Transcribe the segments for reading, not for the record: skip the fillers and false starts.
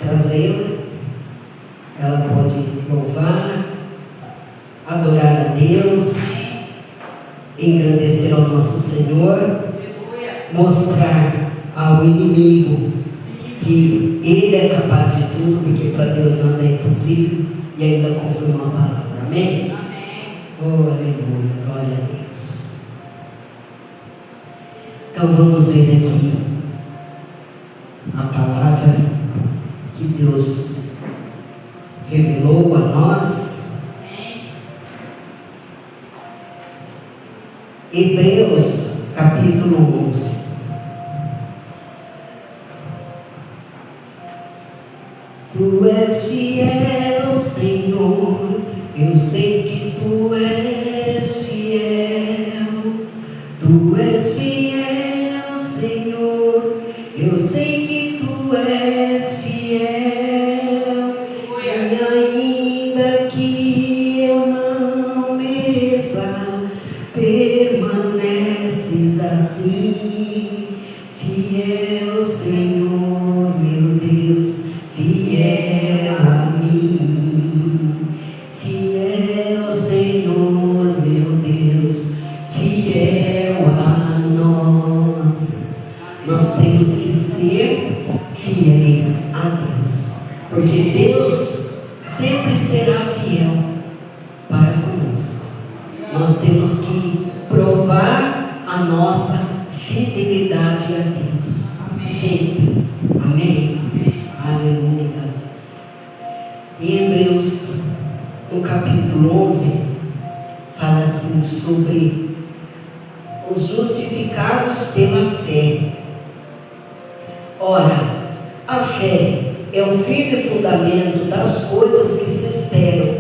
trazê-la. Ela pode louvar, adorar a Deus, engrandecer ao nosso Senhor, mostrar ao inimigo que Ele é capaz de tudo, porque para Deus nada é impossível, e ainda confirmar a palavra. Amém? Oh, aleluia, glória a Deus. Então vamos ver aqui a palavra que Deus revelou a nós. Hebreus capítulo 11. Tu és fiel, Senhor, eu sei que Tu és fiel. Tu és fiel, Senhor, eu sei que Tu és fiel. E ainda que eu não mereça, permaneces assim, fiel, Senhor, meu Deus, fiel a mim, fiel, Senhor, meu Deus, fiel a nós. Nós temos que ser fiéis a Deus, porque Deus sempre será fiel para conosco. Nós temos que provar a nossa fidelidade a Deus, sempre. Amém? Aleluia. Em Hebreus, no capítulo 11, fala assim sobre os justificados pela fé. Ora, a fé é o firme fundamento das coisas que se esperam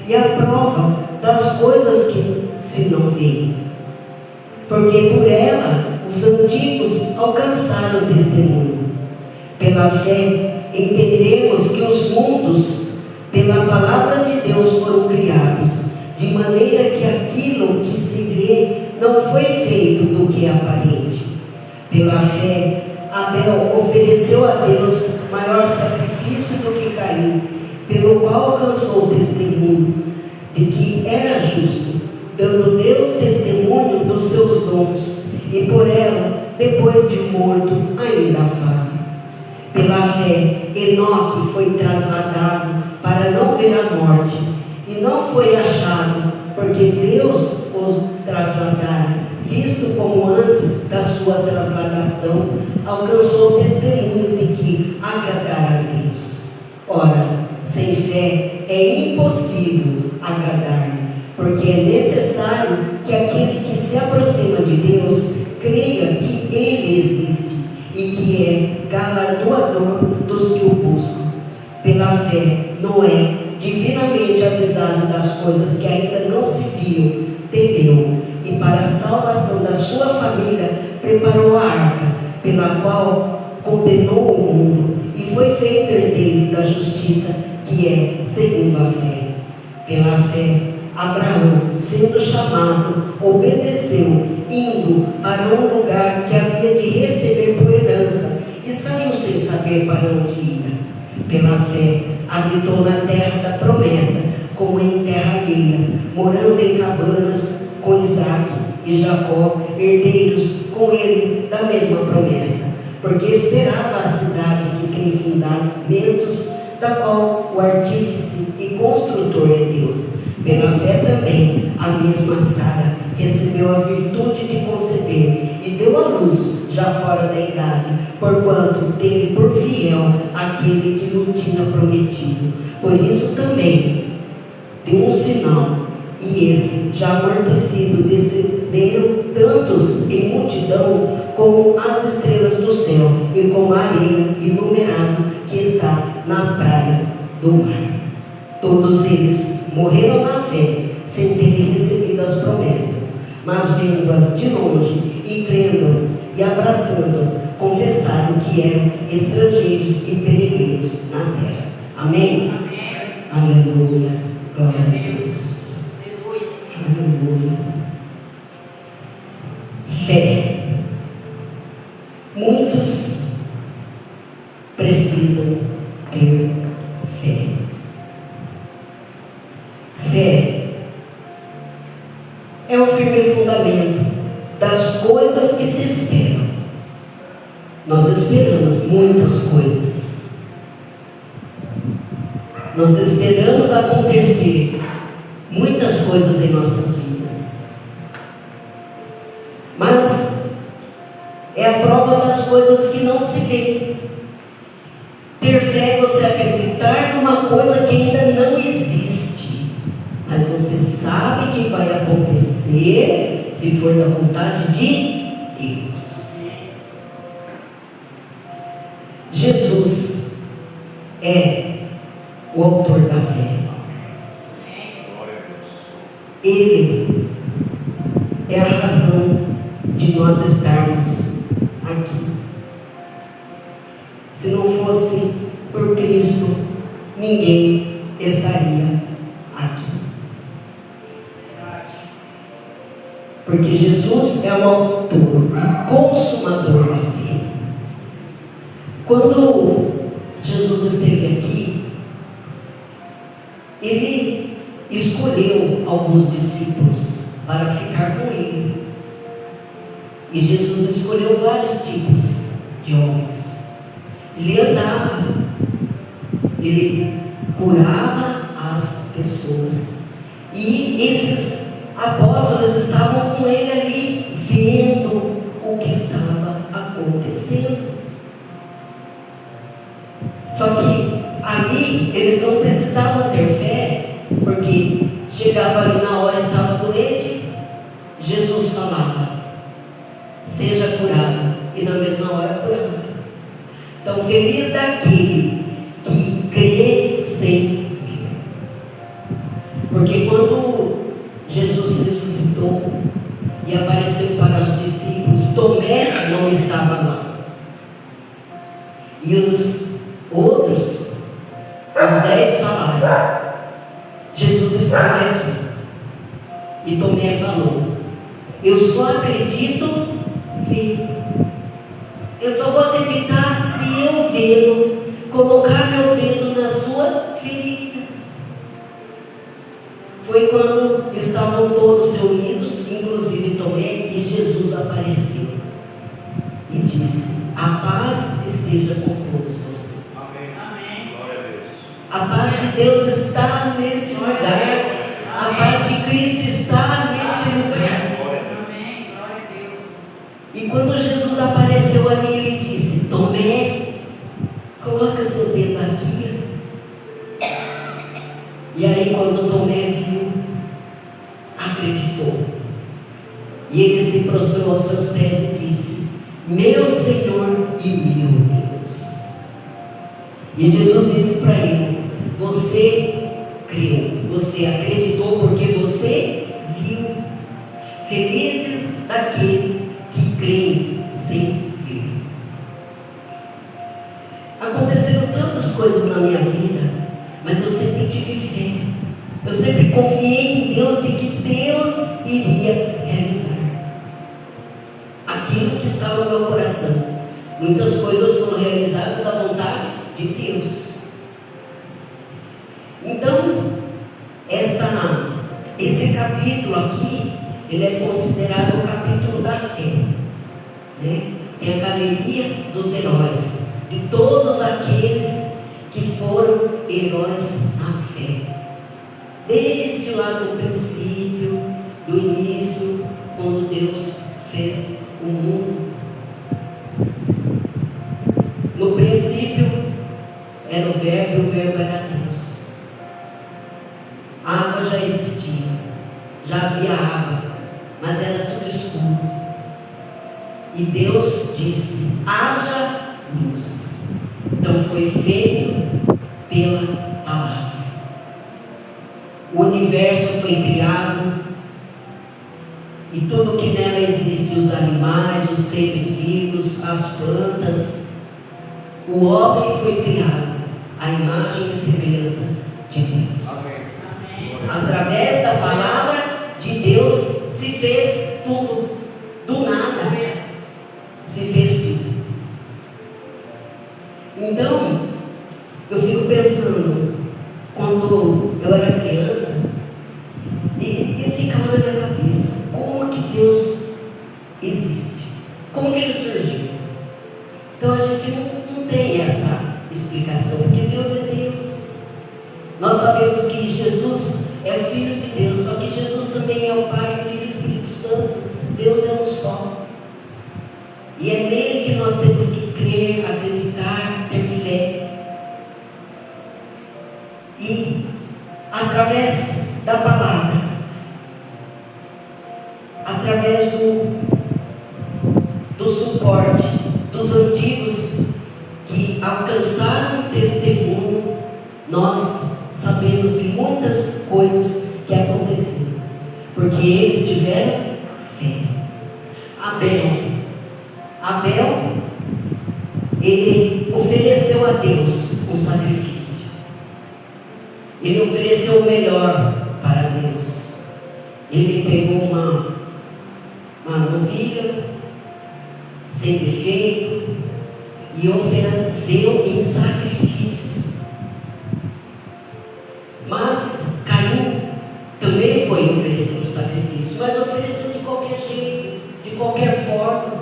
e a prova das coisas que se não veem. Porque por ela os antigos alcançaram testemunho. Pela fé entendemos que os mundos, pela palavra de Deus, foram criados, de maneira que aquilo que se vê não foi feito do que é aparente. Pela fé, Abel ofereceu a Deus maior sacrifício do que Caim, pelo qual alcançou o testemunho de que era justo, dando Deus testemunho dos seus dons, e por ela, depois de morto, ainda fala. Pela fé, Enoque foi trasladado para não ver a morte, e não foi achado, porque Deus o trasladara, visto como antes da sua trasladação, alcançou o testemunho de que agradara a Deus. Ora, sem fé é impossível agradar-lhe, porque é necessário que aquele que se aproxima de Deus creia que Ele existe e que é galardoador dos que o buscam. Pela fé, Noé, divinamente avisado das coisas que ainda não se viam, temeu, e para a salvação da sua família preparou a arca, pela qual condenou o mundo, e foi feito herdeiro da justiça, que é segundo a fé. Pela fé, Abraão, sendo chamado, obedeceu, indo para um lugar que havia de receber por herança, e saiu sem saber para onde ia. Pela fé, habitou na terra da promessa, como em terra alheia, morando em cabanas com Isaque e Jacó, herdeiros com ele da mesma promessa, porque esperava a cidade que tem fundamentos, da qual o artífice e construtor é Deus. Pela fé também, a mesma Sara recebeu a virtude de conceber e deu à luz já fora da idade, porquanto teve por fiel aquele que lhe tinha prometido. Por isso também deu um sinal, e esse, já amortecido, descenderam tantos em multidão como as estrelas do céu e como a areia inumerável que está na praia do mar. Todos eles morreram na fé, sem terem recebido as promessas, mas vendo-as de longe e crendo-as e abraçando-as, confessaram que eram estrangeiros e peregrinos na terra. Amém? Amém. Aleluia. Glória a Deus. Aleluia. Fé. Muitos precisam ter fé. Fé é o firme fundamento das coisas que se esperam. Nós esperamos muitas coisas. Nós esperamos acontecer muitas coisas em nossas vidas. Mas é a prova das coisas que não se vê. Ter fé é você acreditar numa coisa que ainda não existe, mas você sabe que vai acontecer se for da vontade de Deus. Jesus é o autor da fé. Ele é a razão de nós estarmos aqui. Se não fosse por Cristo, ninguém estaria aqui. Porque Jesus é o autor e consumador da fé. Quando Jesus esteve aqui, ele escolheu alguns discípulos para ficar com ele. E Jesus escolheu vários tipos de homens. Ele andava, ele curava as pessoas. E esses apóstolos estavam com ele ali, vendo o que estava acontecendo. Só que ali eles não precisavam ter fé, porque chegava ali na hora, estava doente, Jesus falava: seja curado, e na mesma hora curava. Então, feliz daquele que crê sem ver. Porque quando Jesus ressuscitou e apareceu para os discípulos, Tomé não estava lá. E os outros, os 10 falaram: Jesus está aqui. E Tomé falou: eu só acredito vendo. Eu só vou acreditar se eu vê-lo, colocar meu dedo na sua ferida. Foi quando estavam todos reunidos, inclusive Tomé, e Jesus apareceu e disse: a paz esteja com todos vocês. Amém. Glória a Deus. A paz de Deus está neste lugar. A paz de Cristo está neste lugar. E quando Jesus apareceu ali, ele disse: Tomé, coloca seu dedo aqui. E aí, quando Tomé viu, acreditou. E ele se prostrou aos seus pés e disse: meu Senhor e meu Deus. E Jesus disse para ele: você creu, você acreditou porque você viu. Felizes daquele que creem sem ver. Aconteceram tantas coisas na minha vida, mas eu sempre tive fé. Eu sempre confiei em Deus de que Deus iria realizar aquilo que estava no meu coração. Muitas coisas foram realizadas da vontade de Deus. Então, esse capítulo aqui, ele é considerado o capítulo da fé, né? É a galeria dos heróis, de todos aqueles que foram heróis na fé, desde lá do princípio, do início, quando Deus fez o mundo. No princípio era o Verbo e o Verbo era Deus. A água já existia, já havia água, mas era tudo escuro. E Deus disse: haja luz. Então foi feito pela palavra. O universo foi criado e tudo que nela existe, os animais, os seres vivos, as plantas, o homem foi criado à imagem e semelhança de Deus. Amém. Através da palavra de Deus se fez tudo, do nada se fez tudo. Então, Eu fico pensando, quando eu era criança, e ficava na minha cabeça, como que Deus existe? Como que Ele surgiu? Então a gente não tem essa explicação, porque Deus é Deus. Nós sabemos que Jesus é o Filho de Deus, só que Jesus também é o Pai, Filho e Espírito Santo. Deus é um só. E é nele que nós temos que crer, acreditar, ter fé. E através da palavra, através do suporte dos antigos que alcançaram o testemunho, nós sabemos de muitas coisas que aconteceram, porque eles tiveram fé. Abel, ele ofereceu a Deus um sacrifício. Ele ofereceu o melhor para Deus. Ele pegou uma novilha sem defeito e ofereceu em sacrifício. Mas Caim também foi oferecer um sacrifício, mas ofereceu de qualquer jeito, de qualquer forma.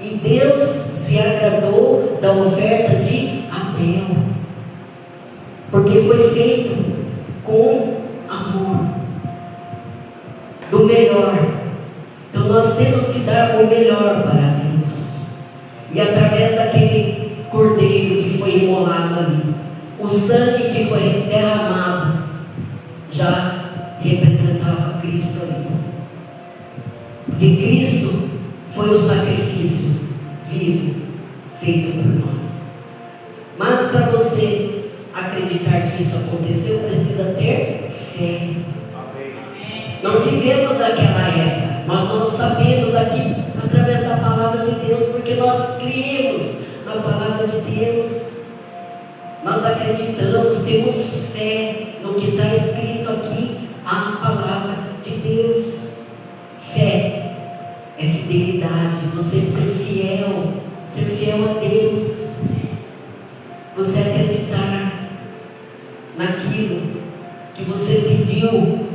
E Deus se agradou da oferta de Abel, porque foi feito com amor, do melhor. Então nós temos que dar o melhor para Deus. E através daquele cordeiro que foi imolado ali, o sangue que foi derramado já representava Cristo ali. Porque Cristo foi o sacrifício vivo feito por nós. Mas para você acreditar que isso aconteceu, precisa ter fé. Não vivemos naquela época, nós não sabemos aqui através da palavra de Deus, porque nós cremos na palavra de Deus. Nós acreditamos, temos fé no que está escrito aqui, a palavra de Deus. Fé é fidelidade, você ser fiel a Deus, você acreditar naquilo que você pediu,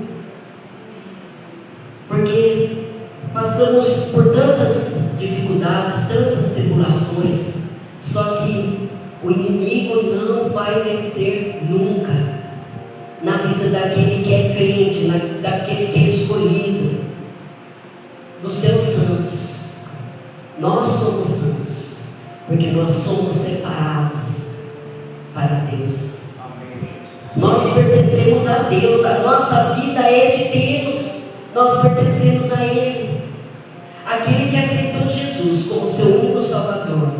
porque passamos por tantas dificuldades, tantas tribulações, só que o inimigo não vai vencer nunca na vida daquele que é crente, daquele que é escolhido, dos seus santos. Nós somos santos, porque nós somos separados para Deus. Nós pertencemos a Deus, a nossa vida é de Deus, nós pertencemos a Ele. Aquele que aceitou Jesus como seu único Salvador,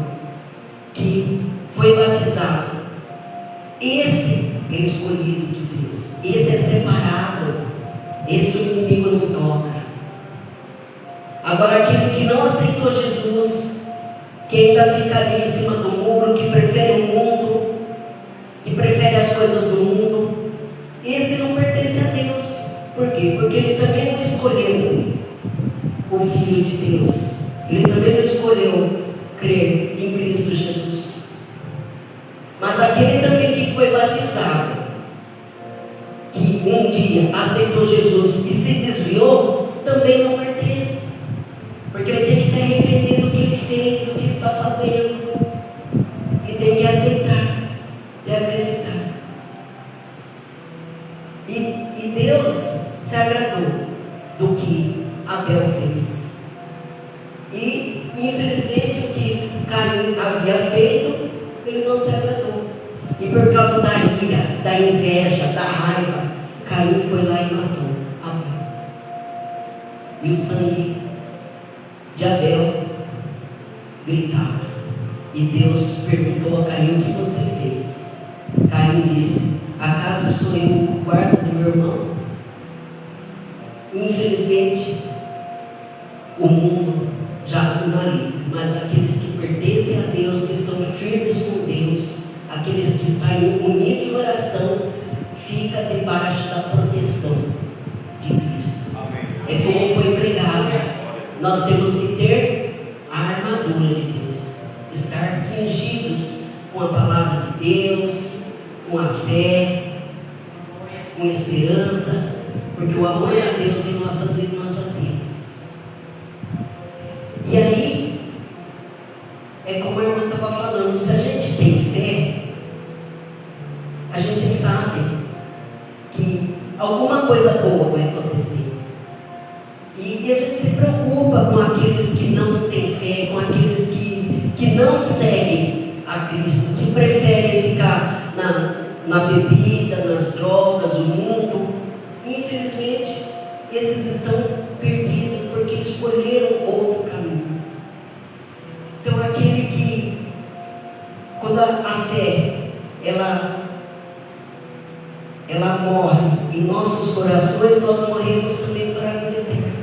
que foi batizado, esse é escolhido de Deus, esse é separado, esse o inimigo não toca. Agora aquele que não aceitou Jesus, que ainda fica ali em cima do muro, que prefere o mundo, que prefere as coisas do mundo, esse não pertence a Deus. Por quê? Porque ele também não escolheu o Filho de Deus, ele também não escolheu crer em Cristo Jesus. Mas aquele também que foi batizado, que um dia aceitou Jesus e se desviou, também não pertence, porque ele tem que se arrepender do que ele fez, do que ele está fazendo, ele tem que aceitar e acreditar. E Deus se agradou do que Abel fez, e infelizmente o que Caim havia feito, ele não se agradou, e por causa da ira, da inveja, da raiva, Caim foi lá e matou Abel, e o sangue de Abel gritava, e Deus perguntou a Caim: o que você fez? Caim disse: acaso sou eu o guarda do meu irmão? Infelizmente o mundo jaz no maligno, mas aqueles que pertencem a Deus, que estão firmes com Deus, aqueles que estão unidos em oração, fica debaixo da proteção de Cristo. É como foi pregado, nós temos que ter a armadura de Deus, estar cingidos com a palavra de Deus, com a fé, com esperança, porque o amor a Deus em nossas vidas nós já temos. E aí, é como a irmã estava falando, se a gente tem fé, a gente sabe que alguma coisa boa vai acontecer. E a gente se preocupa com aqueles que não têm fé, com aqueles que não seguem a Cristo, que preferem ficar na bebida, nas drogas, no mundo. Infelizmente, esses estão perdidos porque escolheram outro caminho. Então, aquele que, quando a fé, ela morre em nossos corações, nós morremos também para a vida eterna.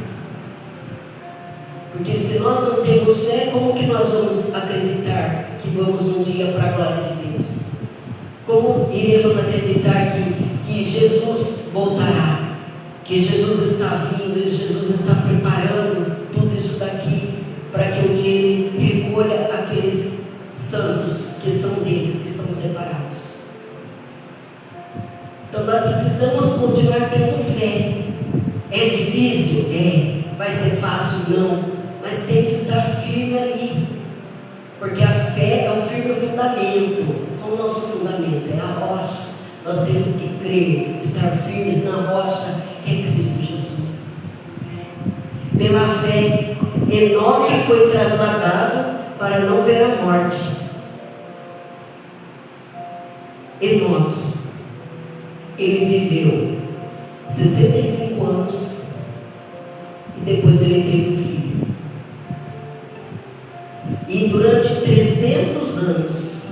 Porque se nós não temos fé, como que nós vamos acreditar que vamos um dia para a glória de Deus? Como iremos acreditar que Jesus voltará? Que Jesus está vindo e Jesus está preparando tudo isso daqui para que um dia Ele recolha aqueles santos que são deles, que são separados. Então nós precisamos continuar tendo fé. É difícil? É. Vai ser fácil? Não. Mas tem que estar firme ali. Porque a fé é o firme fundamento. Qual o nosso fundamento? É a rocha. Nós temos que crer, estar firmes na rocha que é Cristo Jesus. Pela fé, Enoque foi trasladado para não ver a morte. Enoque, ele viveu 65 anos e depois ele teve um filho. E durante 300 anos,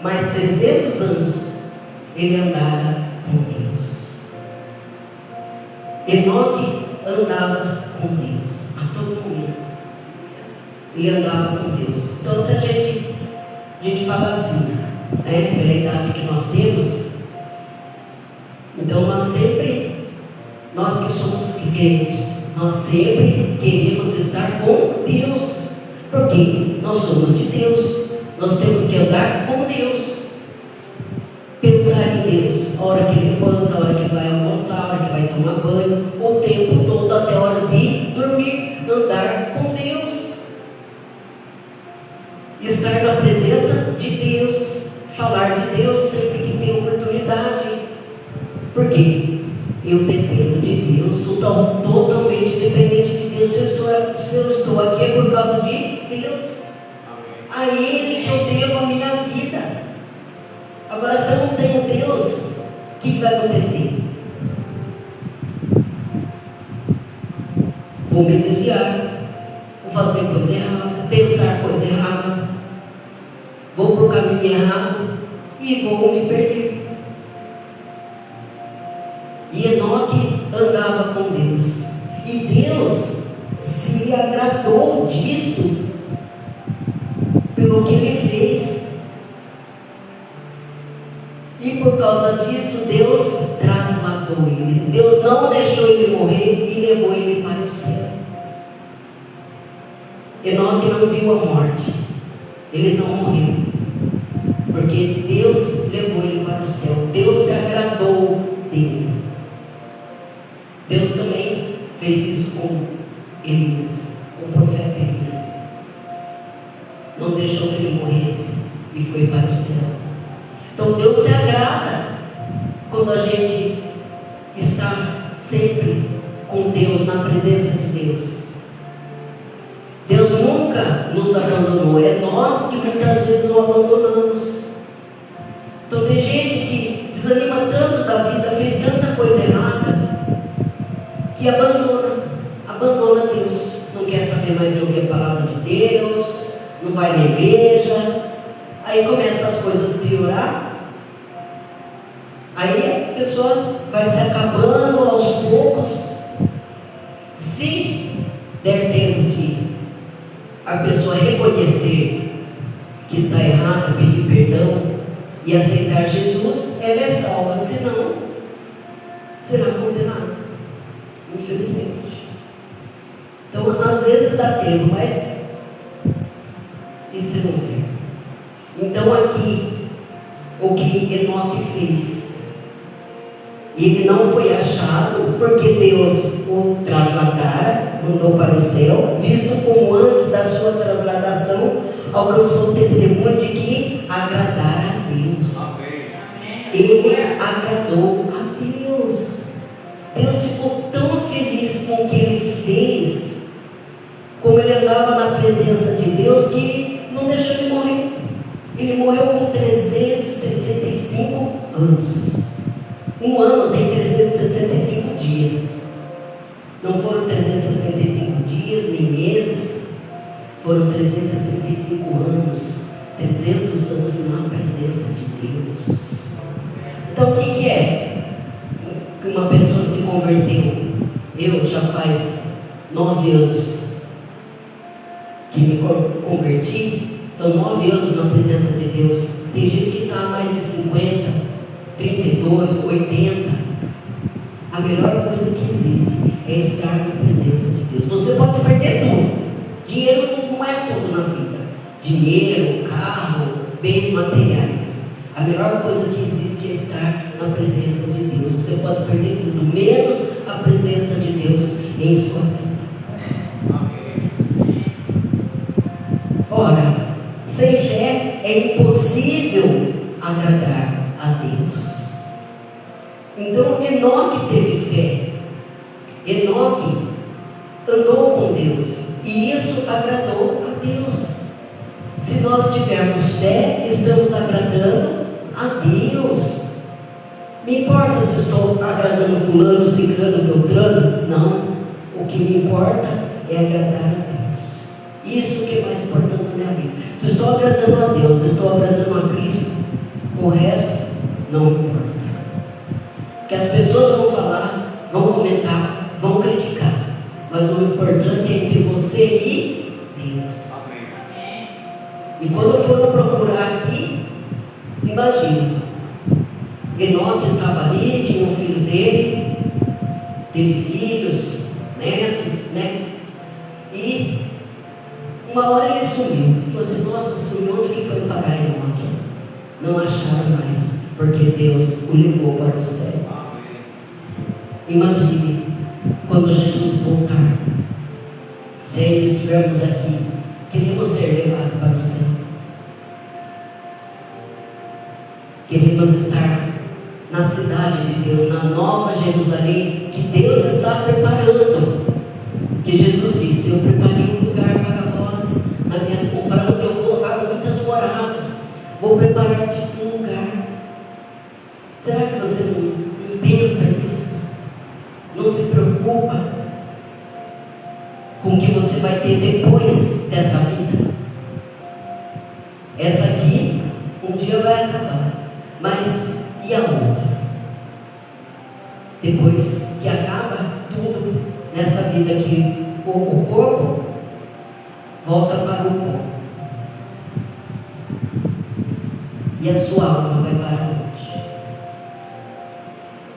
mais 300 anos, ele andava com Deus. Enoque andava com Deus a todo momento. Ele andava com Deus. Então, se a gente fala assim, né, pela idade que nós temos, então nós que somos crentes, nós sempre queremos estar com Deus. Porque nós somos de Deus, nós temos que andar com Deus, pensar em Deus, a hora que levanta, a hora que vai almoçar, a hora que vai tomar banho, o tempo todo até a hora de dormir, andar com Deus, estar na presença de Deus, falar de Deus sempre que tem oportunidade. Por quê? Eu dependo de Deus, sou totalmente dependente de Deus. Se eu estou aqui é por causa de Deus. A Ele que eu devo a minha vida. Agora, se eu não tenho Deus, o que vai acontecer? Vou me desviar, vou fazer coisa errada, pensar coisa errada, vou para o caminho errado e vou me perder. E Enoque andava com Deus, e Deus se agradou disso, pelo que ele fez, e por causa disso Deus trasladou ele. Deus não deixou ele morrer e levou ele para o céu. Enoque não viu a morte, ele não morreu, porque Deus levou ele para o céu. Deus se agradou dele. Deus também fez isso com Elias, com o profeta Elias. Não deixou que ele morresse e foi para o céu. Então Deus se agrada quando a gente está sempre com Deus, na presença de Deus. Deus nunca nos abandonou, é nós que muitas vezes o abandonamos. Então tem gente que desanima tanto da vida, fez tanta coisa errada, que abandona Deus, não quer saber mais de ouvir a palavra de Deus, não vai na igreja, aí começa as coisas a piorar, aí a pessoa vai se acabando aos poucos. Se der tempo de a pessoa reconhecer que está errada, pedir perdão e aceitar Jesus, ela é salva, senão será condenada, infelizmente. Então às vezes dá tempo, mas e se não der? Então aqui, o que Enoque fez, ele não foi achado porque Deus o trasladara, mandou para o céu, visto como antes da sua trasladação alcançou o testemunho de que agradara a Deus. Ele agradou a Deus. Deus ficou tão feliz com o que ele fez, como ele andava na presença de Deus, que não deixou ele morrer. Ele morreu com 365 anos. Um ano tem 365 dias. Não foram 365 dias, nem meses. Foram 365 anos. 300 anos na presença de Deus. Então o que é? Que uma pessoa se converteu. Eu já faz 9 anos que me converti. Então 9 anos na presença de Deus. Tem gente que está há mais de 50, 32, 80. A melhor coisa que existe é estar na presença de Deus. Você pode perder tudo. Dinheiro não é tudo na vida. Dinheiro, carro, bens materiais. A melhor coisa que existe é estar na presença de Deus. Você pode perder tudo, menos a presença de Deus em sua vida. Ora, sem fé é impossível agradar a Deus. Então Enoque teve fé. Enoque andou com Deus, e isso agradou a Deus. Se nós tivermos fé, estamos agradando a Deus. Me importa se estou agradando fulano, ciclano, beltrano? Não. O que me importa é agradar a Deus. Isso que é mais importante na minha vida. Se estou agradando a Deus, estou agradando a Cristo, o resto não importa. Que as pessoas vão falar, vão comentar, vão criticar, mas o importante é entre você e Deus. Amém. E quando foram procurar aqui, imagina, Enoque estava ali, tinha um filho dele, teve filhos, netos, né? E uma hora ele sumiu. Falou assim: nossa, sumiu, onde ele foi parar Enoque? Não acharam mais, porque Deus o levou para o céu. Imagine quando Jesus voltar, se ainda estivermos aqui, queremos ser levados para o céu. Queremos estar na cidade de Deus, na nova Jerusalém, que Deus está preparando. Que Jesus disse: eu preparei um lugar para vós, para onde eu vou, há muitas moradas, vou preparar-te um lugar. Será que você não pensa nisso? Não se preocupa com o que você vai ter depois dessa vida? Essa aqui, um dia vai acabar, mas e a outra? Depois que acaba tudo nessa vida aqui, o corpo volta para o corpo, e a sua alma vai para onde?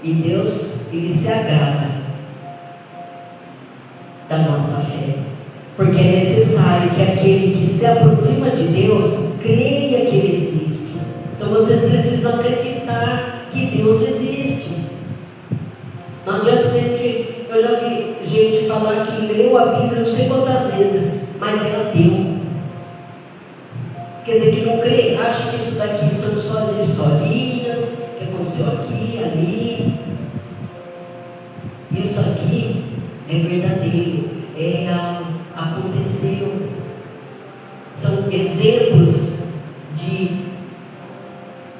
E Deus, Ele se agrada da nossa fé, porque é necessário que aquele que se aproxima de Deus creia que Ele existe. Então vocês precisam acreditar que Deus existe. Não adianta ter que... Eu já vi gente falar que leu a Bíblia não sei quantas vezes, mas é ateu. Quer dizer, que não crê, acha que isso daqui são só as historinhas que aconteceu aqui, ali. Isso aqui é verdadeiro, é real, aconteceu. São exemplos de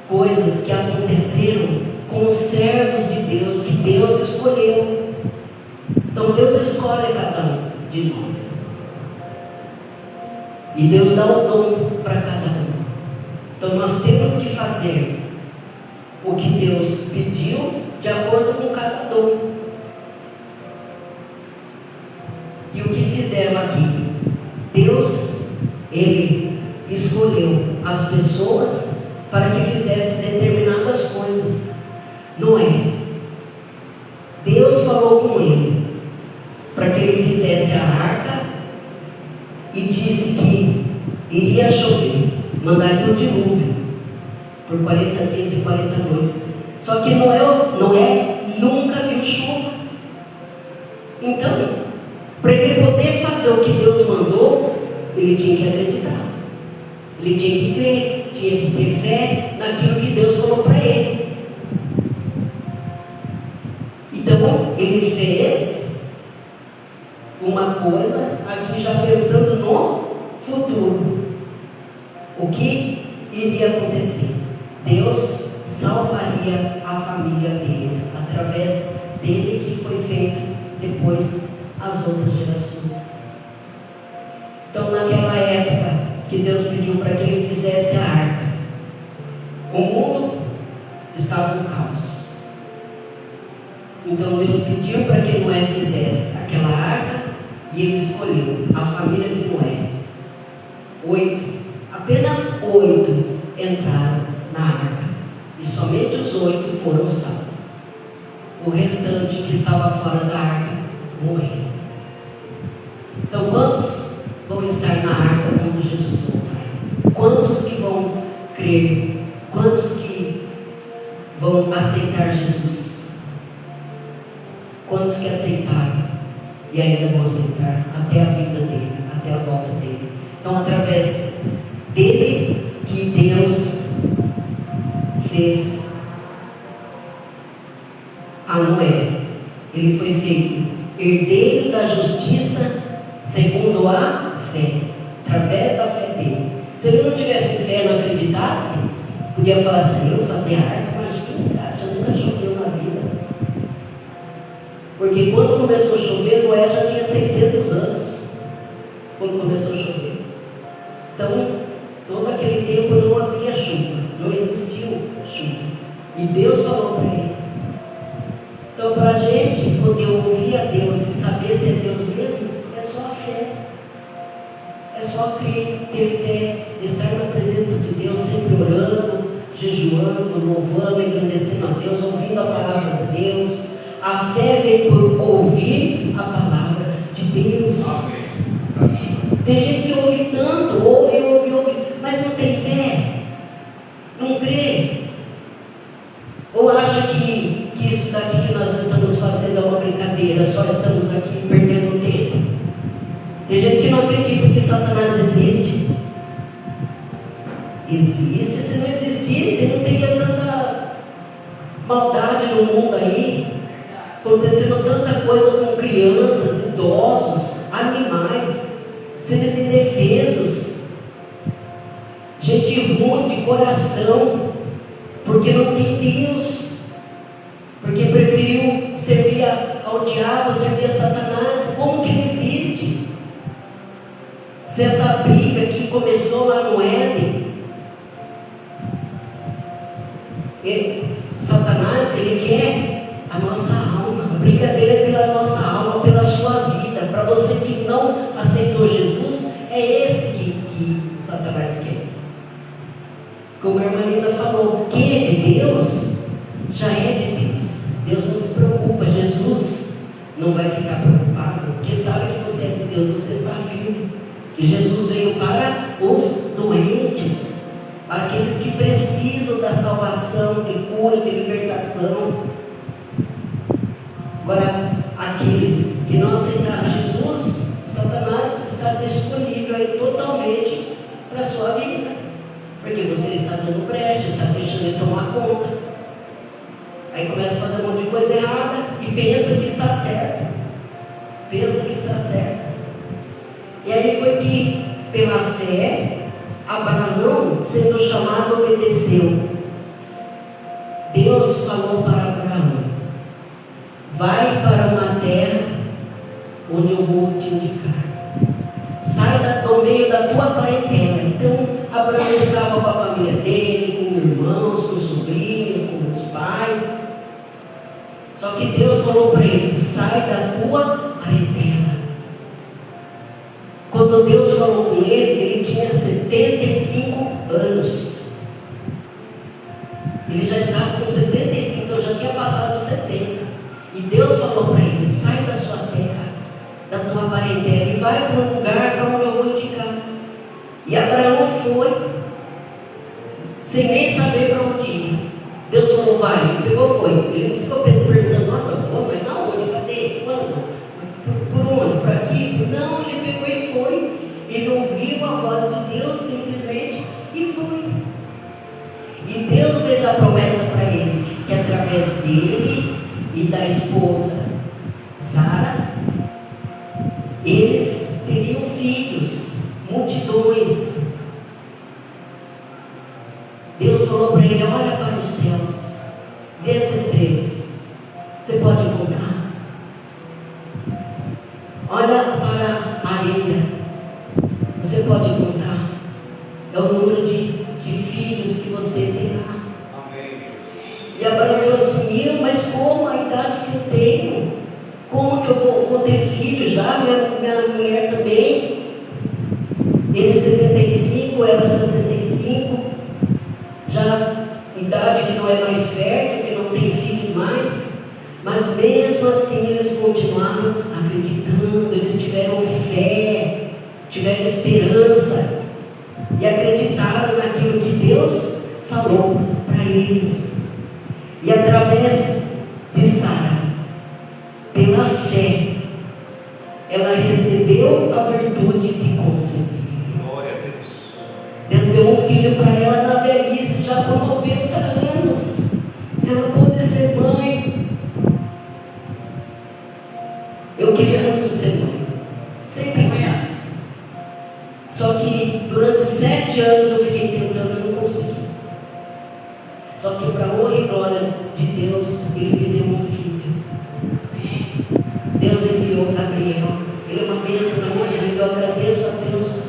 coisas que aconteceram com os servos de Deus, que Deus escolheu. Então Deus escolhe cada um de nós. E Deus dá o dom para cada um. Então nós temos que fazer o que Deus pediu de acordo com cada dom. E o que fizeram aqui? Deus, Ele escolheu as pessoas para que fizessem determinadas coisas. Noé, Deus falou com ele para que ele fizesse a arca e disse que iria chover. mandaria o dilúvio por 40 dias e 40 noites. Só que Noé nunca viu chuva. Então, para ele poder fazer o que Deus mandou, ele tinha que acreditar, ele tinha que crer, tinha que ter fé naquilo que Deus falou para ele. Então, ele fez uma coisa aqui já pensando no futuro. O que iria acontecer? Deus salvaria a família dele, através dele que foi feito depois as outras gerações. Então, naquela época que Deus pediu para que ele fizesse a arca, o mundo estava em caos. Então Deus pediu para que Noé fizesse aquela arca e ele escolheu a família de Noé. 8, apenas 8 entraram na arca e somente os 8 foram salvos. O restante que estava fora da arca morreu. Então quantos vão estar na arca quando Jesus voltar? Quantos que vão crer? Quantos que vão aceitar Jesus? Quantos que aceitaram e ainda vão aceitar até a vida dele, até a volta dele? Então, através dele que Deus fez a Noé. Ele foi feito herdeiro da justiça segundo a fé, através da fé dele. Se ele não tivesse fé, não acreditasse, podia falar assim: eu fazia arca, imagina, você acha, nunca choveu na vida. Porque quando começou a chover, Noé já tinha 600 anos, quando começou a chover. Então, todo aquele tempo não havia chuva, não existiu chuva. E Deus falou para ele. Então, para a gente poder ouvir a Deus e saber se é Deus mesmo, é só a fé. É só crer, ter fé, estar na presença de Deus, sempre orando, jejuando, louvando, engrandecendo a Deus, ouvindo a palavra de Deus. A fé vem por ouvir a palavra de Deus. Tem gente que ouve tanto, ouve, mas não tem fé, não crê. Ou acha que isso daqui que nós estamos fazendo é uma brincadeira, só estamos aqui perdendo tempo. Tem gente que não acredita que Satanás existe. Existe, se não existisse, não teria tanta maldade no mundo aí, acontecendo tanta coisa com crianças, idosos, animais, seres indefesos, gente ruim de coração, porque não tem Deus, porque preferiu servir ao diabo, servir a Satanás. Como que não existe? Se essa briga que começou lá no Éden, Satanás, ele quer a nossa alma. A briga dele é pela nossa alma, pela sua vida. Para você que não aceitou Jesus, é esse que Satanás quer. Como a irmã Lisa falou, quem é de Deus, já é de Deus. Deus não se preocupa, Jesus não vai ficar preocupado, porque sabe que você é de Deus, você está firme. Que Jesus veio para os doentes, para aqueles que precisam da salvação, de cura, de libertação. Agora, aqueles que não aceitaram Jesus, Satanás está disponível aí totalmente para a sua vida, porque você está dando brecha, está deixando ele tomar conta. Aí começa a fazer um monte de coisa errada e pensa que está certo. E aí foi que, pela fé, Abraão, sendo chamado, obedeceu. Deus falou para Abraão: vai para uma terra onde eu vou te indicar. Sai do meio da tua parentela. Então, Abraão estava com a família dele, com irmãos, com sobrinhos, com os pais. Só que Deus falou para ele: sai da tua parentela. Quando Deus falou com ele, ele tinha 75 anos. Ele já estava com 75, então já tinha passado os 70. E Deus falou para ele: sai da sua terra, da tua parentela, e vai para um lugar para onde eu vou indicar. E Abraão foi. sem nem saber para onde ir. Deus falou, vai, ele pegou, foi. Ele não ficou perguntando, nossa, vou, mas na onde? Cadê? Quando? Por onde? Por aqui? Não, ele pegou e foi. Ele ouviu a voz de Deus simplesmente e foi. E Deus fez a promessa para ele, que através dele e da esposa Sara, eles teriam filhos, multidões. Deus falou para ele, olha para os céus, vê as estrelas, você pode contar? Olha para a areia, você pode contar? É o número de filhos que você terá. Amém. E Abraão falou assim, mas como a idade que eu tenho? Como que eu vou ter filho já? Minha mulher também. Ele 75, ela 65. Já idade que não é mais fértil, que não tem filhos mais. Mas mesmo assim eles continuaram acreditando, eles tiveram fé, tiveram esperança. E acreditaram naquilo que Deus falou para eles. E através de Sara, pela fé, ela recebeu a virtude de conceber. Glória a Deus. Deus deu um filho para ela na velhice, já por 90 anos. Ela pôde ser mãe. Eu queria muito ser mãe. Sempre quis. Só que durante 7 anos eu fiquei tentando e não consegui. Só que para honra e glória de Deus, Ele me deu um filho. Deus enviou Gabriel. Ele é uma bênção na minha vida. Eu agradeço a Deus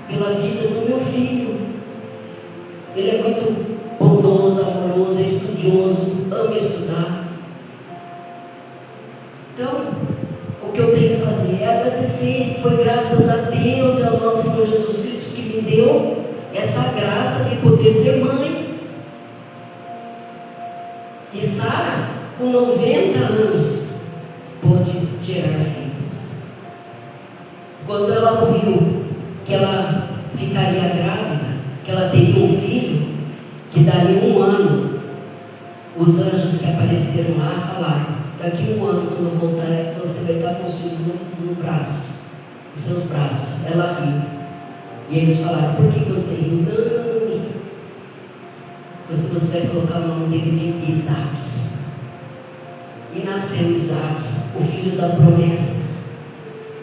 pela vida do meu filho. Ele é muito bondoso, amoroso, é estudioso, ama estudar. Então, o que eu tenho que fazer é agradecer. Foi graças a Deus e ao nosso Senhor Jesus Cristo que me deu essa graça de poder ser mãe. E Sara, com 90 anos, pôde gerar filhos. Quando ela ouviu que ela ficaria grávida, que ela teria um filho, que daria 1 ano, os anjos que apareceram lá falaram, daqui 1 ano, quando voltar, você vai estar com o filho no braço, nos seus braços. Ela riu. E eles falaram, por que você riu? Não ri. Você vai colocar o nome dele de Isaac. E nasceu Isaac, o filho da promessa.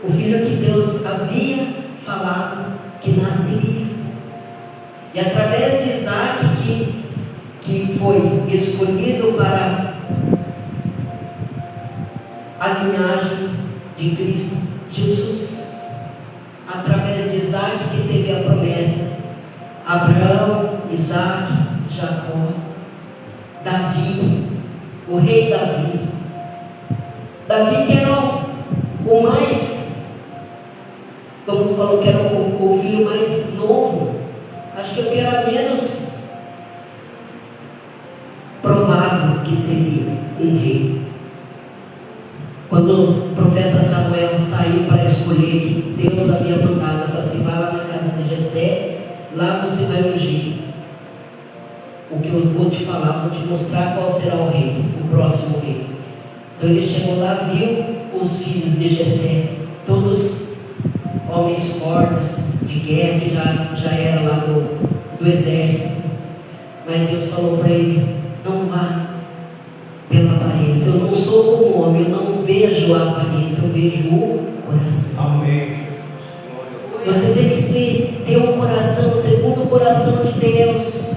O filho que Deus havia falado que nasceria. E através de Isaac, que foi escolhido para a linhagem de Cristo Jesus, através de Isaac que teve a promessa, Abraão, Isaac, Jacó, Davi, o rei Davi. Davi que era o mais, como se falou, que era o filho mais novo, acho que eu era menos provável que seria um rei. Quando o profeta Samuel saiu para escolher, que Deus havia mandado, falou assim, vai lá na casa de Jessé, lá você vai ungir. O que eu vou te falar, vou te mostrar qual será o rei, o próximo rei. Então ele chegou lá, viu os filhos de Jessé, todos homens fortes, de guerra, que já era lá do exército. Mas Deus falou para ele, não vá pela aparência, eu não sou como homem, eu não vejo a aparência, eu vejo o coração. Amém. Você tem que ter um coração segundo o coração de Deus.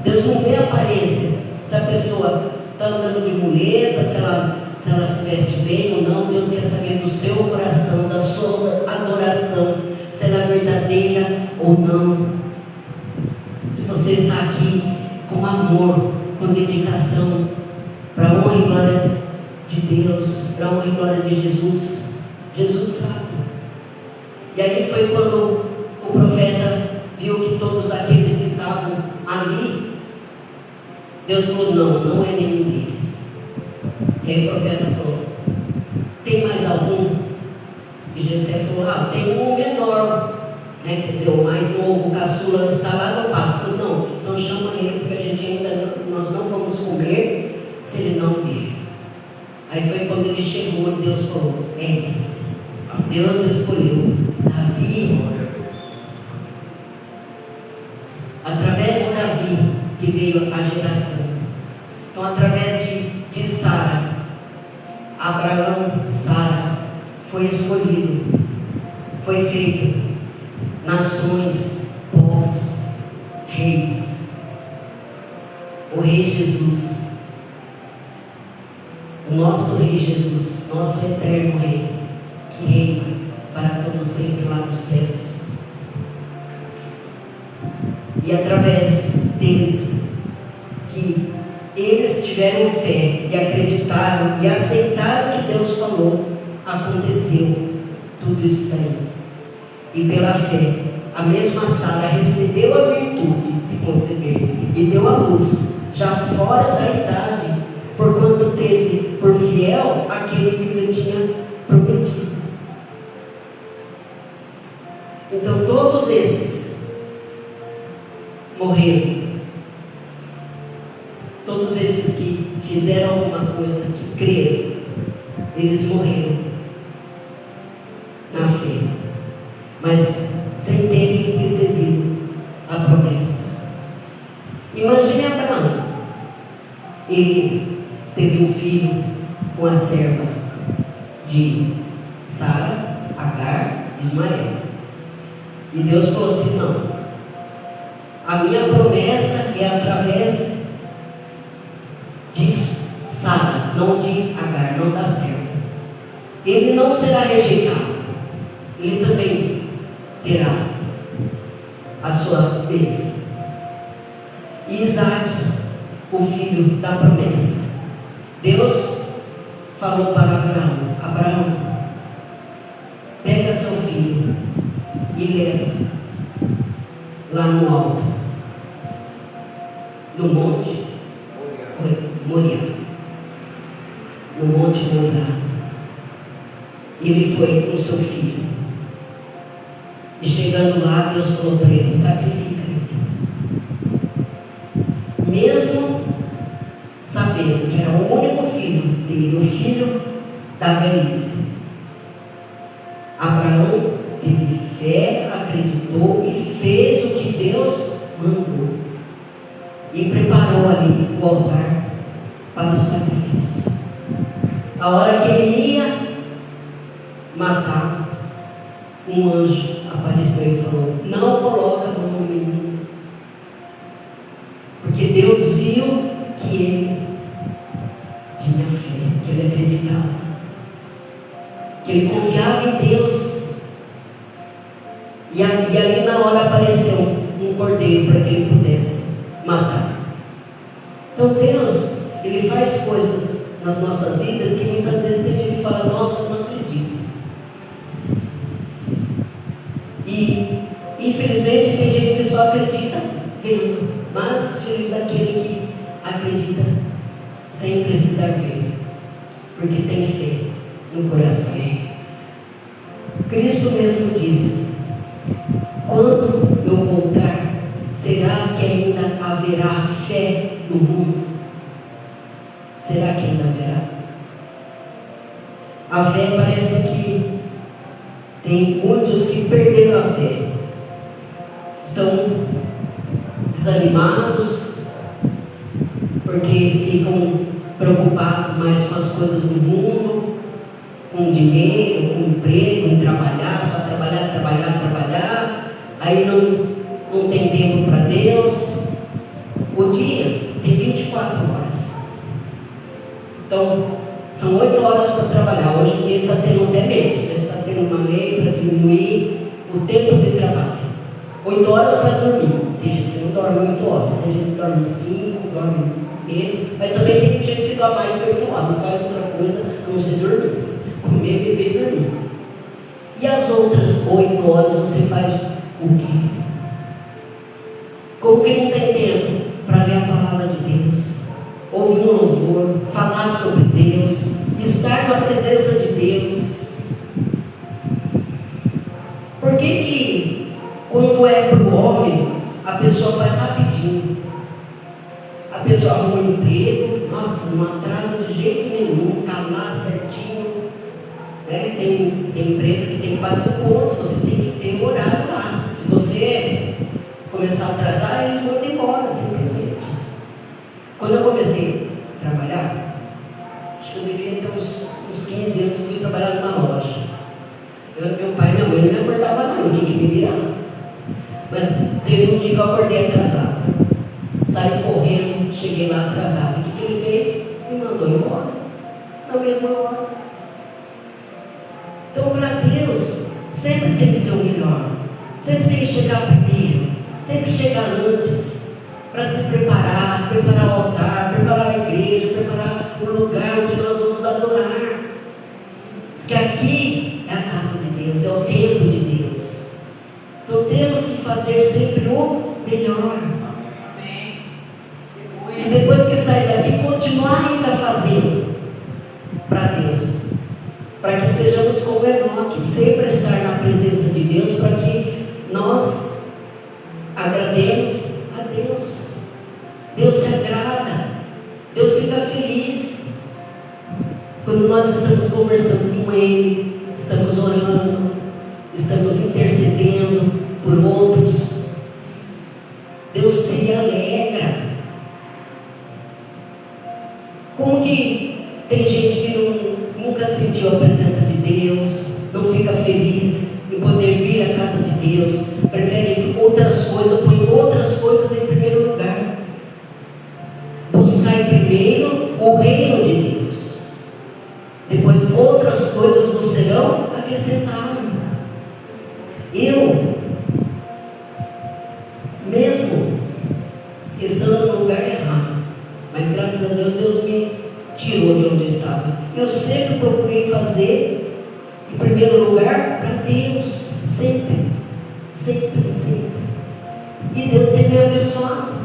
Deus não vê a aparência, se a pessoa está andando de muleta, se ela se veste bem ou não. Deus quer saber do seu coração, da sua adoração, se ela é verdadeira ou não. Se você está aqui com amor, com dedicação, para a honra e glória de Deus, para a honra e glória de Jesus, Jesus sabe. E aí foi quando o profeta viu que todos aqueles que estavam ali, Deus falou, não é nenhum deles. E aí o profeta falou, tem mais algum? E Jessé falou, tem um menor, quer dizer, o mais novo, o caçula que está lá no pasto. Falou, não, então chama ele, porque a gente ainda não, nós não vamos comer se ele não vir. Aí foi quando ele chegou e Deus falou: é esse. Deus escolheu Davi. Através de Davi que veio a geração. Então, através de Sara, Abraão, Sara, foi escolhido, foi feito nações, povos, reis. O Rei Jesus, o nosso Rei Jesus, nosso eterno Rei, que reina para todo sempre lá nos céus. E através deles, que eles tiveram fé e acreditaram e aceitaram o que Deus falou, aconteceu tudo isso daí. E pela fé, a mesma Sara recebeu a virtude de conceber e deu à luz, já fora da idade, porquanto teve por fiel aquele que lhe tinha prometido. Então todos esses morreram. Todos esses que fizeram alguma coisa, que creram, eles morreram na fé, mas sem terem recebido a promessa. Imagine Abraão. Ele teve um filho com a serva de Sara, Agar, Ismael. E Deus falou assim: não, a minha promessa é através de Sara, não de Agar, não da serva. Ele não será rejeitado, ele também terá a sua bênção. E Isaac, o filho da promessa, Deus falou para Abraão: Abraão, pega seu filho e leva lá no alto, no monte Moriá, no monte Moriá. Ele foi com seu filho, e chegando lá, Deus falou para ele: sacrifica ele. Mesmo sabendo que era o único filho dele, o filho da velhice, Abraão teve fé, acreditou e fez o que Deus mandou. E preparou ali o altar para o sacrifício. A hora que ele ia matar, um anjo apareceu e falou: não coloca a mão no menino, porque Deus viu que ele tinha fé, que ele acreditava, que ele confiava em Deus. E ali na hora apareceu um cordeiro para que ele pudesse matar. Então Deus, Ele faz coisas nas nossas vidas que muitas vezes tem gente que fala: nossa, não acredito. E infelizmente tem gente que só acredita vendo, mas feliz daquele que acredita sem precisar ver, porque tem fé no coração. Cristo mesmo disse: quando eu voltar, será que ainda haverá fé no mundo? Será que ainda haverá? A fé parece que tem muitos que perderam a fé, estão desanimados, porque ficam preocupados mais com as coisas do mundo, com dinheiro, com emprego, em trabalhar, só trabalhar, trabalhar, trabalhar. Aí não tem tempo para Deus. O dia tem 24 horas. Então, são 8 horas para trabalhar. Hoje em dia está tendo até menos, né? Está tendo uma lei para diminuir o tempo de trabalho. 8 horas para dormir. Tem gente que não dorme 8 horas, tem gente que dorme 5, dorme menos, mas também tem gente que dorme mais que 8 horas, não faz outra coisa a não ser dormir, comer, beber e dormir. E as outras 8 horas você faz o quê? Como que não tem tempo para ler a palavra de Deus, ouvir um louvor, falar sobre Deus, estar na presença de Deus? Por que quando é para o homem, a pessoa faz rapidinho? a pessoa arruma um emprego, nossa, não atrasa de jeito nenhum, está lá certinho. Né? Tem empresa que tem que bater conta, você tem que ter um horário lá. Se você começar a atrasar, eles vão embora, simplesmente. Quando eu comecei a trabalhar, acho que eu deveria ter uns 15 anos, eu fui trabalhar numa loja. Meu pai e minha mãe não me acordavam não, eu tinha que me virar. Mas teve um dia que eu acordei atrasado. Saí correndo, cheguei lá atrasado. O que ele fez? Me mandou embora. Na mesma hora. Então, para Deus, sempre tem que ser o melhor. Sempre tem que chegar primeiro. Sempre chegar antes. Para se preparar o altar, preparar a igreja, preparar o lugar onde nós vamos adorar. Porque aqui é a casa de Deus, é o templo de Deus. Então temos que fazer sempre o melhor. E depois que sair daqui, continuar ainda fazendo para Deus. Para que sejamos como Enoque, sempre estar na presença de Deus, para que nós agrademos a Deus. Deus se agrada, Deus fica feliz quando nós estamos conversando com Ele, estamos orando, estamos intercedendo por outros. Deus se alegra. Como que tem gente que nunca sentiu a presença de Deus, não fica feliz em poder vir à casa de Deus, prefere outras coisas, põe outras coisas em primeiro lugar. Buscar primeiro o reino de Deus, depois outras coisas vos serão acrescentadas. Eu, mesmo estando no lugar errado, mas graças a Deus, Deus me tirou de onde eu estava. Eu sempre procurei fazer, em primeiro lugar, para Deus, sempre, sempre, sempre. E Deus tem me abençoado.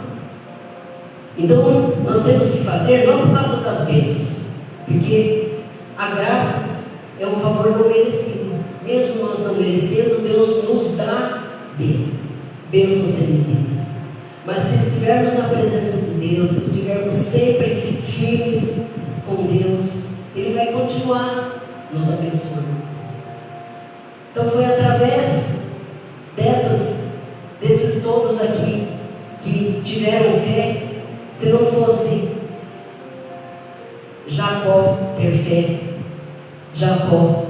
Então, nós temos que fazer, não por causa das bênçãos, porque a graça é um favor não merecido. Mesmo nós não merecendo, Deus nos dá bênçãos remedidas. Mas se estivermos na presença de Deus, se estivermos sempre firmes com Deus, Ele vai continuar nos abençoando. Então foi através desses todos aqui que tiveram fé. Se não fosse Jacó ter fé, Jacó,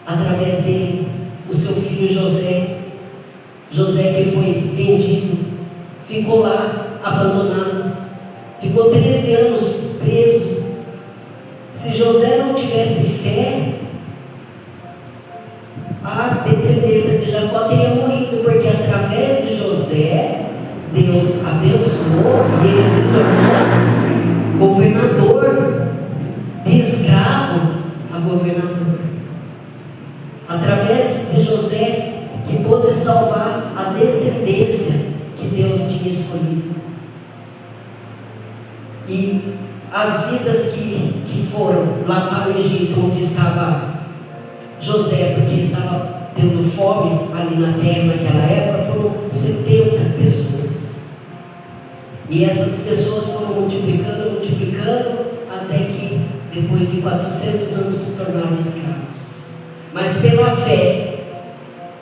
através dele, o seu filho José que foi vendido, ficou lá abandonado, ficou 13 anos preso. Se José não tivesse fé, a descendência de Jacó teria morrido, porque através de José Deus abençoou e ele se tornou governador, de escravo a governador. Através de José, que pôde salvar a descendência que Deus tinha escolhido. E as vidas que foram lá para o Egito, onde estava José, porque estava tendo fome ali na terra naquela época, foram 70 pessoas. E essas pessoas foram multiplicando, até que depois de 400 anos se tornaram escravos. Mas pela fé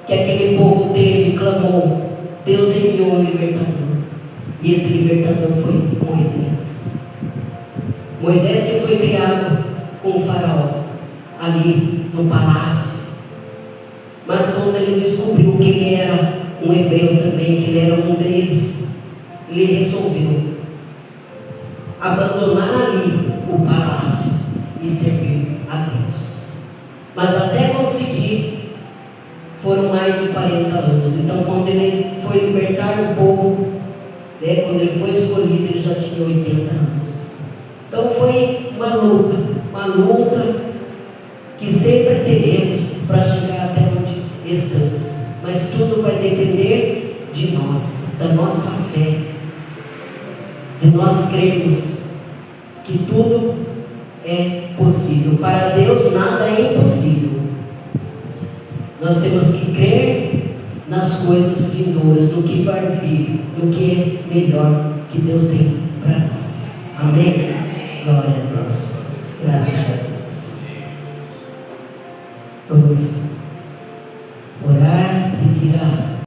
que aquele povo teve e clamou, Deus enviou um libertador. E esse libertador foi Moisés. Moisés que foi criado com o faraó, ali no palácio. Mas quando ele descobriu que ele era um hebreu também, que ele era um deles, ele resolveu abandonar ali o palácio e servir a Deus. Mas até conseguir, foram mais de 40 anos. Então, quando ele foi libertar o povo, né, quando ele foi escolhido, ele já tinha 80 anos. Então, foi uma luta que sempre teremos para chegar até onde estamos. Mas tudo vai depender de nós, da nossa fé, de nós crermos que tudo é possível. Para Deus nada é impossível. Nós temos que crer nas coisas vindouras, no que vai vir, no que é melhor que Deus tem para nós. Amém? Glória a Deus. Graças a Deus. Vamos orar, pedir a